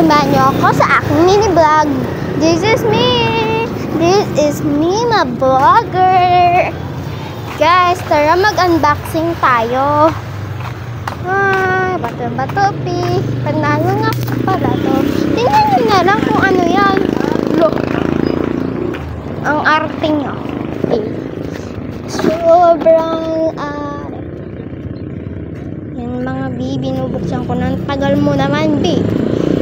samahan niyo ako sa aking mini vlog. This is me, my vlogger. Guys, tara mag-unboxing tayo. Ay, bato-bato, pi. Panalo nga pala to. Tingnan nyo na lang kung ano yan. Look. Ang arting nyo. Sobrang yan mga bi, binubuksan ko ng tagal mo naman bi.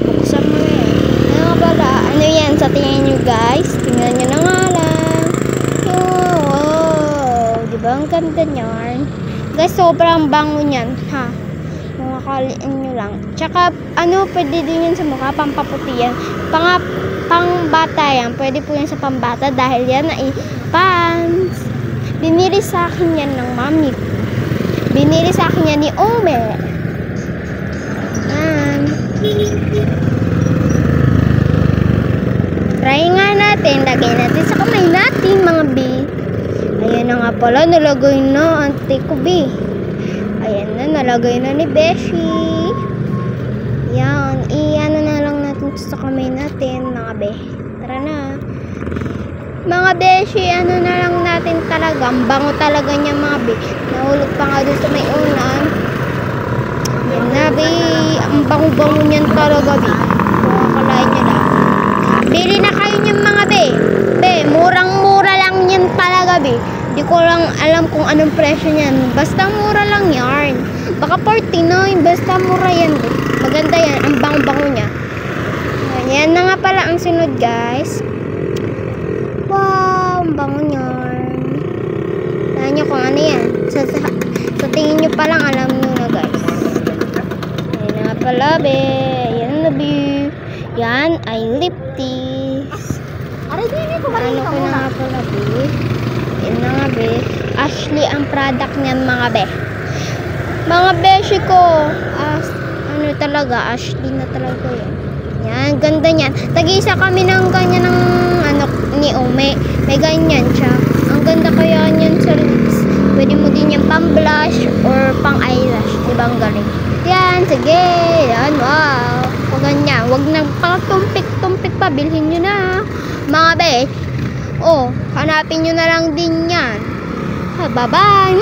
Buksan mo na yan. Ano pala? Ano yan sa tingin nyo guys? Tingnan nyo na nga lang. Wow. Diba ang ganda nyan? Guys, sobrang bango nyan. Ha? Makakaliin nyo lang. Tsaka, ano, pwede din yan sa mukha. Pampaputi yan. Pang bata yan. Pwede po yan sa pambata dahil yan ay pants. Binili sa akin yan ng mami. Binili sa akin yan ni Ome. Try nga natin. Lagay natin sa kamay natin, mga bi. Ayan na nga pala. Nalagay na. Ante ko, bi. Ayan na. Nalagay na ni Beshi. Yan. Iyan na lang natin sa kamay natin, mga be. Tara na. Mga beshi, ano na lang natin talaga. Ang bango talaga niya, mga be. Nahulog pa nga doon sa may unan. Yan na, be. Ang bango-bango niyan talaga, be. Kukakalain niya lang. Bili na kayo niyan, mga be. Be, murang-mura lang yan talaga, be. Di ko lang alam kung anong presyo niyan. Basta mura lang yan. Baka 49. Basta mura yan, be. Maganda yan. Ang bango-bango niya. Yan na nga pala ang sunod, guys. Wow, ang bango niyan. Tahan nyo kung ano yan. Sa tingin nyo palang alam nyo na guys. Ayan na nga pala be. Ayan na be. Yan ay lip tease. Ano ko na nga pala be. Ayan na nga be. Ashley ang product niyan mga be. Mga beshi ko. Ano talaga. Ashley na talaga yan. Yan, ganda niyan. Tag-isa kami ng ganyan ng ni Ome. May ganyan siya. Ang ganda kaya niyan sa lips. Pwede mo din yan pang blush or pang eyelash. Diba ang galing? Yan, sige. Yan, wow. O ganyan. Huwag nang pang tumpik-tumpik pa. Bilhin nyo na. Mga be. Oh, hanapin nyo na lang din yan. Bye-bye.